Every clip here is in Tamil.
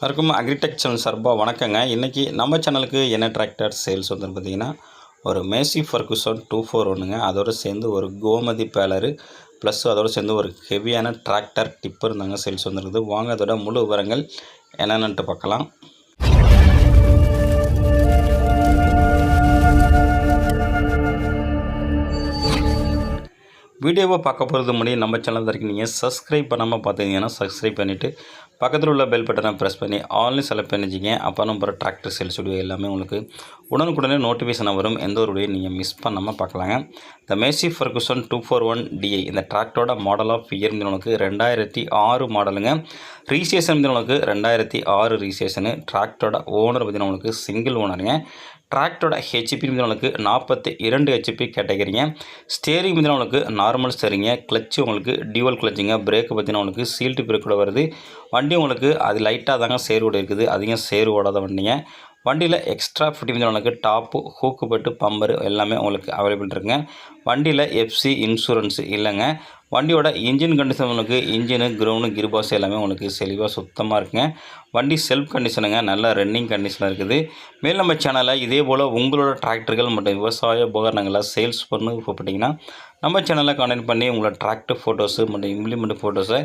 வணக்கம். அக்ரிடெக் சேனல் சார்பாக வணக்கங்க. இன்றைக்கி நம்ம சேனலுக்கு என்ன டிராக்டர் சேல்ஸ் வந்து பார்த்திங்கன்னா, ஒரு மேசி ஃபர்குசன் 241ங்க. அதோடு சேர்ந்து ஒரு கோமதி பேலரு ப்ளஸ் அதோடு சேர்ந்து ஒரு ஹெவியான டிராக்டர் டிப்பர் தாங்க சேல்ஸ் வந்துருக்குது. வாங்க அதோட முழு விவரங்கள் என்னென்னட்டு பார்க்கலாம். வீடியோவை பார்க்க போகிறது முன்னாடி நம்ம சேனல் வரைக்கும் நீங்கள் சப்ஸ்கிரைப் பண்ணாமல் பார்த்தீங்கன்னா சப்ஸ்கிரைப் பண்ணிவிட்டு பக்கத்தில் உள்ள பெல் பட்டனை ப்ரெஸ் பண்ணி ஆன்லைன் செலக்ட் பண்ணிச்சிங்க. அப்போ நம்ம டிராக்டர் சேல்ஸ் வீடியோ எல்லாமே உங்களுக்கு உடனுக்குடனே நோட்டிஃபிகேஷனாக வரும். எந்த ஒரு வீடியோ நீங்கள் மிஸ் பண்ணாமல் பார்க்கலாங்க. இந்த மேசி ஃபர்குசன் 241 DI இந்த டிராக்டரோட மாடல் ஆஃப் இயர் உங்களுக்கு 2006 மாடலுங்க. ரீசேஷன் உங்களுக்கு 2006 ரீசேஷனு. டிராக்டரோட ஓனர் பார்த்தீங்கன்னா உங்களுக்கு சிங்கிள் ஓனருங்க. டிராக்டரோட ஹெச்பி உங்களுக்கு 42 ஹெச்பி கேட்டகரிங்க. ஸ்டேரிங் பார்த்தீங்கன்னா உங்களுக்கு நார்மல் ஸ்டேரிங்க. கிளச்சு உங்களுக்கு டியூவல் கிளச்சுங்க. பிரேக்கு பார்த்தீங்கன்னா உங்களுக்கு சீல்டு பிரேக் கூட வருது. வண்டி உங்களுக்கு அது லைட்டாக தாங்க சேர் ஓட இருக்குது. அதிகம் சேர் ஓடாத வண்டிங்க. வண்டியில் எக்ஸ்ட்ரா ஃபிட்டிங் உங்களுக்கு டாப்பு ஹூக்கு பட்டு பம்பரு எல்லாமே உங்களுக்கு அவைலபிள் இருக்குங்க. வண்டியில் எஃப்சி இன்சூரன்ஸு இல்லைங்க. வண்டியோட இன்ஜின் கண்டிஷன் உங்களுக்கு இன்ஜினு கிரவுண்டு கிர்பாஸ் எல்லாமே உங்களுக்கு செழிவாக சுத்தமாக இருக்குங்க. வண்டி செல்ஃப் கண்டிஷனுங்க. நல்ல ரன்னிங் கண்டிஷனில் இருக்குது. மேலும் நம்ம சேனலில் இதே போல் உங்களோட டிராக்டர்கள் மற்றும் விவசாய உபகரணங்களை சேல்ஸ் பண்ணு விருப்பப்பட்டீங்கன்னா நம்ம சேனலில் கான்டாக்ட் பண்ணி உங்களோட டிராக்டர் ஃபோட்டோஸு மற்றும் இம்ப்ளிமெண்ட் ஃபோட்டோஸை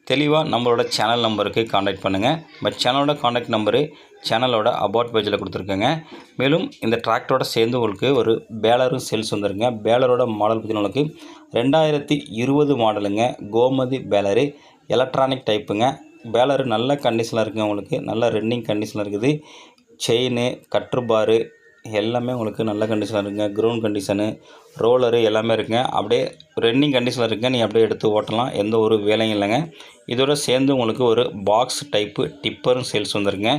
தெளிவாக நம்மளோட சேனல் நம்பருக்கு கான்டாக்ட் பண்ணுங்கள். நம்ம சேனலோட கான்டாக்ட் நம்பரு சேனலோட அபவுட் பேஜில் கொடுத்துருக்கேங்க. மேலும் இந்த டிராக்டரோட சேர்ந்து உங்களுக்கு ஒரு பேலரும் சேல்ஸ் வந்துருங்க. பேலரோட மாடல் பார்த்தீங்கன்னா உங்களுக்கு 2020 மாடலுங்க. கோமதி பேலரு எலக்ட்ரானிக் டைப்புங்க. பேலரு நல்ல கண்டிஷனில் இருக்குங்க. உங்களுக்கு நல்ல ரன்னிங் கண்டிஷனில் இருக்குது. செயினு கட்ருபாரு எல்லாமே உங்களுக்கு நல்ல கண்டிஷனில் இருக்குங்க. கிரவுண்ட் கண்டிஷனு ரோலரு எல்லாமே இருக்குங்க. அப்படியே ரன்னிங் கண்டிஷனில் இருக்குங்க. நீங்கள் அப்படியே எடுத்து ஓட்டலாம். எந்த ஒரு வேலையும் இல்லைங்க. இதோட சேர்ந்து உங்களுக்கு ஒரு பாக்ஸ் டைப்பு டிப்பரும் சேல்ஸ் வந்துருங்க.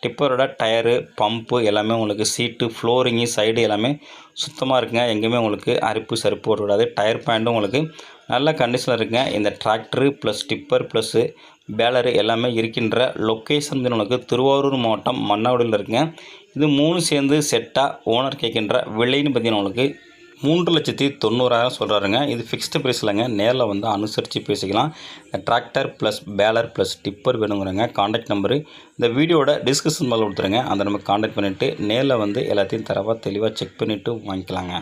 டிப்பரோட டயரு பம்பு எல்லாமே உங்களுக்கு சீட்டு ஃப்ளோரிங்கு சைடு எல்லாமே சுத்தமாக இருக்குங்க. எங்கேயுமே உங்களுக்கு அரிப்பு சருப்பு போடக்கூடாது. டயர் பேண்ட்டும் உங்களுக்கு நல்ல கண்டிஷனில் இருக்குங்க. இந்த tractor plus tipper plus baler எல்லாமே இருக்கின்ற லொக்கேஷன் வந்து உங்களுக்கு திருவாரூர் மாவட்டம் மன்னாவடியில் இருக்குங்க. இது 3 சேர்ந்து செட்டாக ஓனர் கேட்கின்ற விலைன்னு பார்த்தீங்கன்னா உங்களுக்கு 3,90,000 சொல்கிறாருங்க. இது ஃபிக்ஸ்டு ப்ரைஸ் இல்லைங்க. நேரில் வந்து அனுசரித்து பேசிக்கலாம். இந்த tractor plus baler plus tipper வேணுங்கிறங்க. கான்டாக்ட் நம்பரு இந்த வீடியோட டிஸ்கிரிப்ஷன் மேலே கொடுத்துருங்க. அதை நம்ம கான்டாக்ட் பண்ணிவிட்டு நேரில் வந்து எல்லாத்தையும் தரவாக தெளிவாக செக் பண்ணிவிட்டு வாங்கிக்கலாங்க.